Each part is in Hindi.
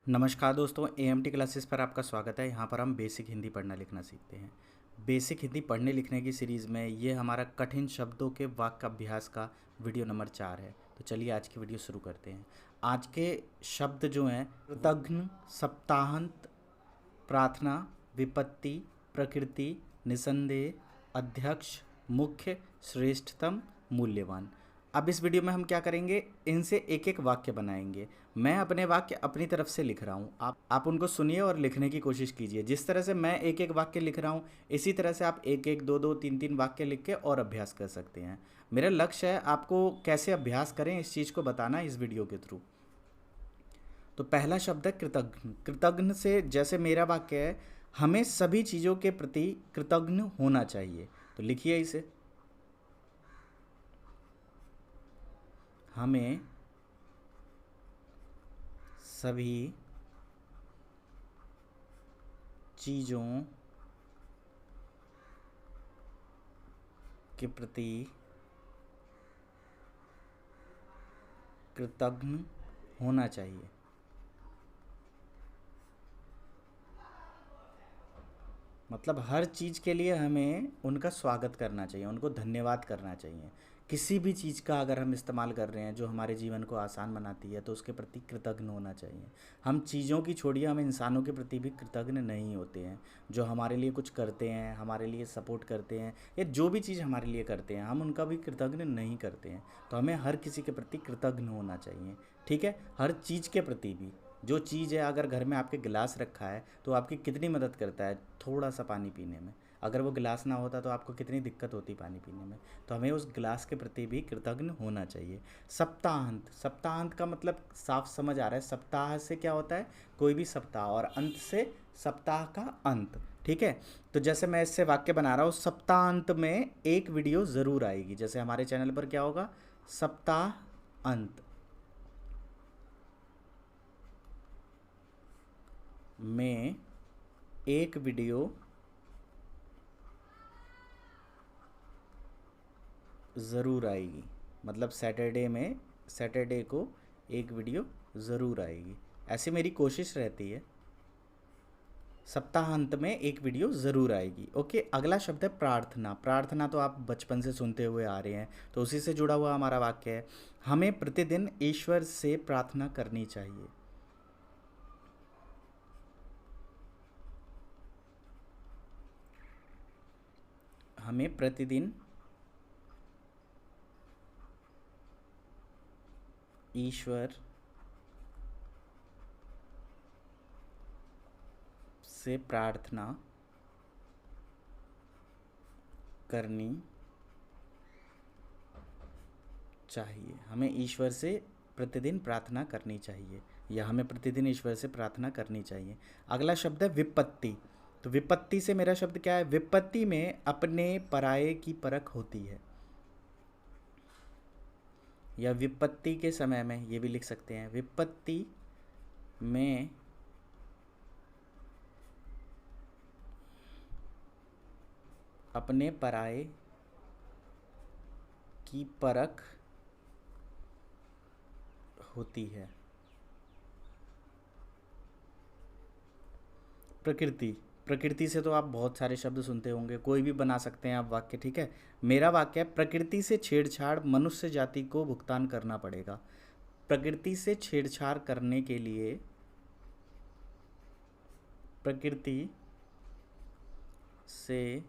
नमस्कार दोस्तों, एएमटी क्लासेस पर आपका स्वागत है। यहाँ पर हम बेसिक हिंदी पढ़ना लिखना सीखते हैं। बेसिक हिंदी पढ़ने लिखने की सीरीज़ में ये हमारा कठिन शब्दों के वाक्य अभ्यास का वीडियो नंबर 4 है। तो चलिए आज की वीडियो शुरू करते हैं। आज के शब्द जो हैं कृतघ्न, सप्ताहांत, प्रार्थना, विपत्ति, प्रकृति, निसंदेह, अध्यक्ष, मुख्य, श्रेष्ठतम, मूल्यवान। अब इस वीडियो में हम क्या करेंगे, इनसे एक एक वाक्य बनाएंगे। मैं अपने वाक्य अपनी तरफ से लिख रहा हूँ, आप उनको सुनिए और लिखने की कोशिश कीजिए। जिस तरह से मैं एक एक वाक्य लिख रहा हूँ, इसी तरह से आप एक एक दो दो तीन तीन वाक्य लिख के और अभ्यास कर सकते हैं। मेरा लक्ष्य है आपको कैसे अभ्यास करें इस चीज़ को बताना इस वीडियो के थ्रू। तो पहला शब्द है कृतघ्न। कृतघ्न से जैसे मेरा वाक्य है, हमें सभी चीज़ों के प्रति कृतज्ञ होना चाहिए। तो लिखिए इसे, हमें सभी चीज़ों के प्रति कृतज्ञ होना चाहिए। मतलब हर चीज़ के लिए हमें उनका स्वागत करना चाहिए, उनको धन्यवाद करना चाहिए। किसी भी चीज़ का अगर हम इस्तेमाल कर रहे हैं जो हमारे जीवन को आसान बनाती है, तो उसके प्रति कृतज्ञ होना चाहिए। हम चीज़ों की छोड़िए, हम इंसानों के प्रति भी कृतज्ञ नहीं होते हैं। जो हमारे लिए कुछ करते हैं, हमारे लिए सपोर्ट करते हैं, या जो भी चीज़ हमारे लिए करते हैं, हम उनका भी कृतज्ञ नहीं करते हैं। तो हमें हर किसी के प्रति कृतज्ञ होना चाहिए, ठीक है। हर चीज़ के प्रति भी। जो चीज़ है, अगर घर में आपके गिलास रखा है तो आपकी कितनी मदद करता है थोड़ा सा पानी पीने में। अगर वो गिलास ना होता तो आपको कितनी दिक्कत होती पानी पीने में। तो हमें उस गिलास के प्रति भी कृतज्ञ होना चाहिए। सप्ताहांत, सप्ताहांत का मतलब साफ समझ आ रहा है। सप्ताह से क्या होता है, कोई भी सप्ताह, और अंत से सप्ताह का अंत, ठीक है। तो जैसे मैं इससे वाक्य बना रहा हूँ, सप्ताहांत में एक वीडियो ज़रूर आएगी। जैसे हमारे चैनल पर क्या होगा, सप्ताह अंत में एक वीडियो ज़रूर आएगी। मतलब सैटरडे को एक वीडियो ज़रूर आएगी, ऐसी मेरी कोशिश रहती है। सप्ताहांत में एक वीडियो ज़रूर आएगी। ओके, अगला शब्द है प्रार्थना। प्रार्थना तो आप बचपन से सुनते हुए आ रहे हैं, तो उसी से जुड़ा हुआ हमारा वाक्य है, हमें प्रतिदिन ईश्वर से प्रार्थना करनी चाहिए। हमें प्रतिदिन ईश्वर से प्रार्थना करनी चाहिए। हमें ईश्वर से प्रतिदिन प्रार्थना करनी चाहिए, या हमें प्रतिदिन ईश्वर से प्रार्थना करनी चाहिए। अगला शब्द है विपत्ति। तो विपत्ति से मेरा शब्द क्या है, विपत्ति में अपने पराये की परख होती है, या विपत्ति के समय में, ये भी लिख सकते हैं, विपत्ति में अपने पराये की परख होती है। प्रकृति, प्रकृति से तो आप बहुत सारे शब्द सुनते होंगे, कोई भी बना सकते हैं आप वाक्य, ठीक है। मेरा वाक्य है, प्रकृति से छेड़छाड़ मनुष्य जाति को भुगतान करना पड़ेगा। प्रकृति से छेड़छाड़ करने के लिए, प्रकृति से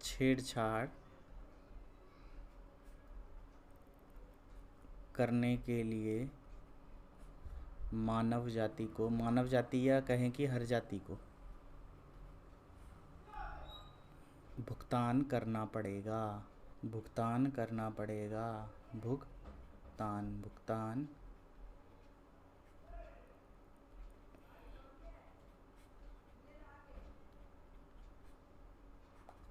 छेड़छाड़ करने के लिए मानव जाति को, मानव जाति या कहें कि हर जाति को भुगतान करना पड़ेगा। भुगतान करना पड़ेगा, भुगतान, भुगतान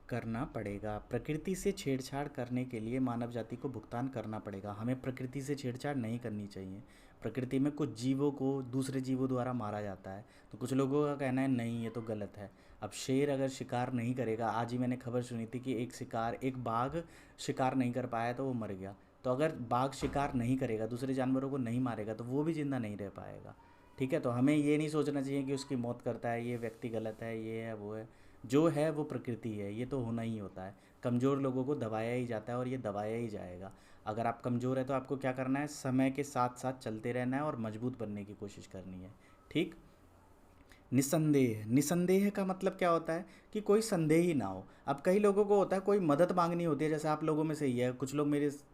करना पड़ेगा। प्रकृति से छेड़छाड़ करने के लिए मानव जाति को भुगतान करना पड़ेगा। हमें प्रकृति से छेड़छाड़ नहीं करनी चाहिए। प्रकृति में कुछ जीवों को दूसरे जीवों द्वारा मारा जाता है, तो कुछ लोगों का कहना है नहीं, ये तो गलत है। अब शेर अगर शिकार नहीं करेगा, आज ही मैंने खबर सुनी थी कि एक बाघ शिकार नहीं कर पाया तो वो मर गया। तो अगर बाघ शिकार नहीं करेगा, दूसरे जानवरों को नहीं मारेगा, तो वो भी ज़िंदा नहीं रह पाएगा। ठीक है, तो हमें ये नहीं सोचना चाहिए कि उसकी मौत करता है, ये व्यक्ति गलत है, ये है वो है। जो है वो प्रकृति है, ये तो होना ही होता है। कमज़ोर लोगों को दबाया ही जाता है और ये दबाया ही जाएगा। अगर आप कमज़ोर है तो आपको क्या करना है, समय के साथ साथ चलते रहना है और मजबूत बनने की कोशिश करनी है। ठीक। निसंदेह, निसंदेह का मतलब क्या होता है कि कोई संदेह ही ना हो। अब कई लोगों को होता है कोई मदद मांगनी होती है, जैसे आप लोगों में से ही है, कुछ लोग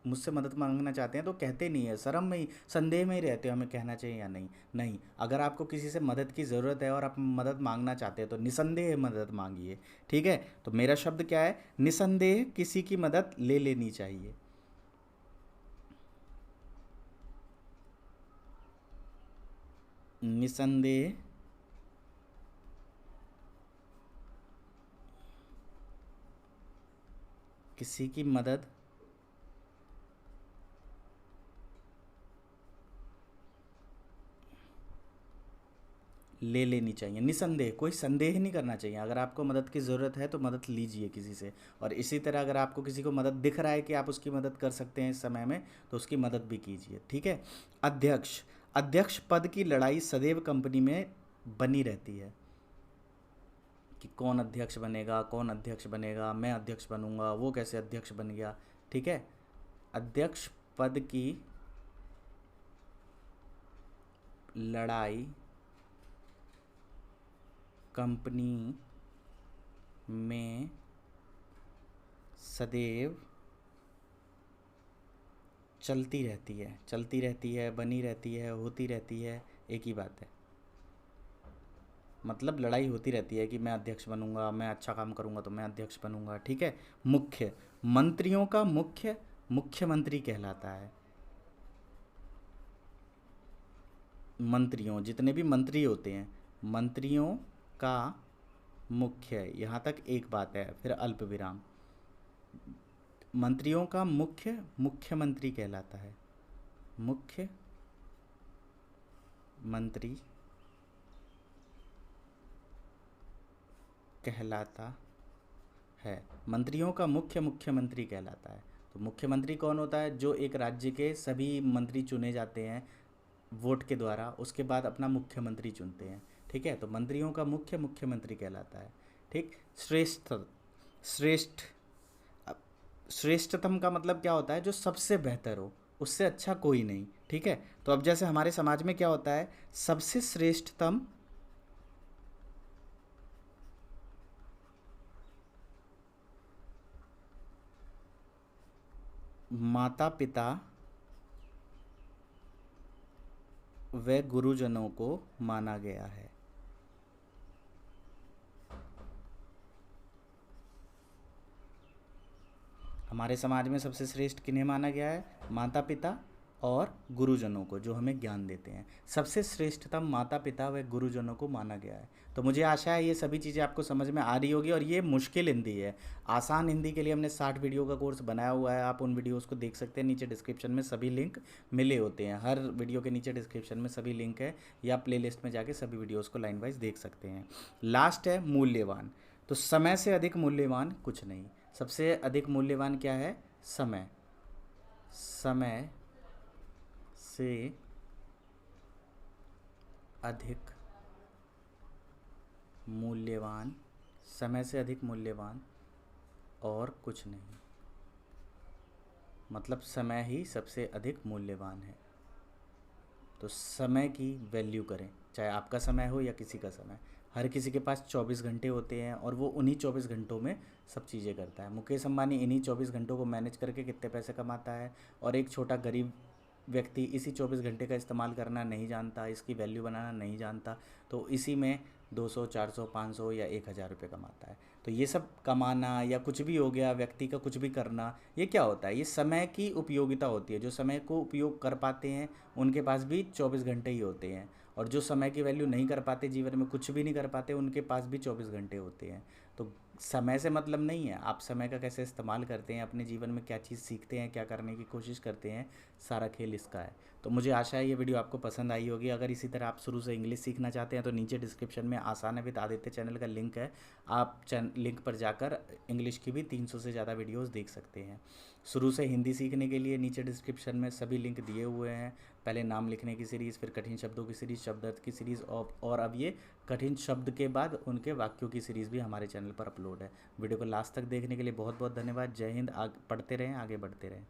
मुझसे मदद मांगना चाहते हैं तो कहते नहीं है, शर्म में ही, संदेह में ही रहते हो हमें कहना चाहिए या नहीं। नहीं, अगर आपको किसी से मदद की ज़रूरत है और आप मदद मांगना चाहते हैं तो निसंदेह मदद मांगिए। ठीक है, तो मेरा शब्द क्या है, निसंदेह किसी की मदद ले लेनी चाहिए। निसंदेह किसी की मदद ले लेनी चाहिए। निसंदेह, कोई संदेह नहीं करना चाहिए। अगर आपको मदद की ज़रूरत है तो मदद लीजिए किसी से। और इसी तरह अगर आपको किसी को मदद दिख रहा है कि आप उसकी मदद कर सकते हैं इस समय में, तो उसकी मदद भी कीजिए। ठीक है। अध्यक्ष, अध्यक्ष पद की लड़ाई सदैव कंपनी में बनी रहती है कि कौन अध्यक्ष बनेगा, कौन अध्यक्ष बनेगा, मैं अध्यक्ष बनूंगा, वो कैसे अध्यक्ष बन गया। ठीक है, अध्यक्ष पद की लड़ाई कंपनी में सदैव चलती रहती है, चलती रहती है, बनी रहती है, होती रहती है, एक ही बात है। मतलब लड़ाई होती रहती है कि मैं अध्यक्ष बनूंगा, मैं अच्छा काम करूंगा तो मैं अध्यक्ष बनूंगा। ठीक है। मुख्य, मंत्रियों का मुख्य मुख्यमंत्री कहलाता है। मंत्रियों, जितने भी मंत्री होते हैं, मंत्रियों का मुख्य, यहाँ तक एक बात है, फिर अल्प विराम। मंत्रियों का मुख्य मुख्यमंत्री कहलाता है। मुख्य मंत्री कहलाता है। मंत्रियों का मुख्य मुख्यमंत्री कहलाता है। तो मुख्यमंत्री कौन होता है, जो एक राज्य के सभी मंत्री चुने जाते हैं वोट के द्वारा, उसके बाद अपना मुख्यमंत्री चुनते हैं। ठीक है, तो मंत्रियों का मुख्य मुख्यमंत्री कहलाता है। ठीक। श्रेष्ठ, श्रेष्ठ, श्रेष्ठतम का मतलब क्या होता है, जो सबसे बेहतर हो, उससे अच्छा कोई नहीं। ठीक है, तो अब जैसे हमारे समाज में क्या होता है, सबसे श्रेष्ठतम माता पिता व गुरुजनों को माना गया है। हमारे समाज में सबसे श्रेष्ठ किन्हें माना गया है, माता पिता और गुरुजनों को, जो हमें ज्ञान देते हैं। सबसे श्रेष्ठतम माता पिता व गुरुजनों को माना गया है। तो मुझे आशा है ये सभी चीज़ें आपको समझ में आ रही होगी। और ये मुश्किल हिंदी है, आसान हिंदी के लिए हमने 60 वीडियो का कोर्स बनाया हुआ है, आप उन वीडियोस को देख सकते हैं। नीचे डिस्क्रिप्शन में सभी लिंक मिले होते हैं, हर वीडियो के नीचे डिस्क्रिप्शन में सभी लिंक है, या प्लेलिस्ट में जाके सभी वीडियोज़ को लाइन वाइज देख सकते हैं। लास्ट है मूल्यवान। तो समय से अधिक मूल्यवान कुछ नहीं। सबसे अधिक मूल्यवान क्या है, समय। समय से अधिक मूल्यवान, समय से अधिक मूल्यवान और कुछ नहीं। मतलब समय ही सबसे अधिक मूल्यवान है। तो समय की वैल्यू करें, चाहे आपका समय हो या किसी का समय। हर किसी के पास 24 घंटे होते हैं और वो उन्हीं 24 घंटों में सब चीज़ें करता है। मुकेश अंबानी इन्हीं 24 घंटों को मैनेज करके कितने पैसे कमाता है, और एक छोटा गरीब व्यक्ति इसी 24 घंटे का इस्तेमाल करना नहीं जानता, इसकी वैल्यू बनाना नहीं जानता, तो इसी में 200, 400, 500 या 1000 रुपये कमाता है। तो ये सब कमाना या कुछ भी हो गया, व्यक्ति का कुछ भी करना, ये क्या होता है, ये समय की उपयोगिता होती है। जो समय को उपयोग कर पाते हैं उनके पास भी 24 घंटे ही होते हैं, और जो समय की वैल्यू नहीं कर पाते, जीवन में कुछ भी नहीं कर पाते, उनके पास भी 24 घंटे होते हैं। तो समय से मतलब नहीं है, आप समय का कैसे इस्तेमाल करते हैं, अपने जीवन में क्या चीज़ सीखते हैं, क्या करने की कोशिश करते हैं, सारा खेल इसका है। तो मुझे आशा है ये वीडियो आपको पसंद आई होगी। अगर इसी तरह आप शुरू से इंग्लिश सीखना चाहते हैं तो नीचे डिस्क्रिप्शन में आसान है विद आदित्य चैनल का लिंक है। आप लिंक पर जाकर इंग्लिश की भी 300 से ज़्यादा वीडियोज़ देख सकते हैं। शुरू से हिंदी सीखने के लिए नीचे डिस्क्रिप्शन में सभी लिंक दिए हुए हैं। पहले नाम लिखने की सीरीज़, फिर कठिन शब्दों की सीरीज़, शब्द अर्थ की सीरीज़, और अब ये कठिन शब्द के बाद उनके वाक्यों की सीरीज़ भी हमारे चैनल पर अपलोड है। वीडियो को लास्ट तक देखने के लिए बहुत बहुत धन्यवाद। जय हिंद। पढ़ते रहें, आगे बढ़ते रहें।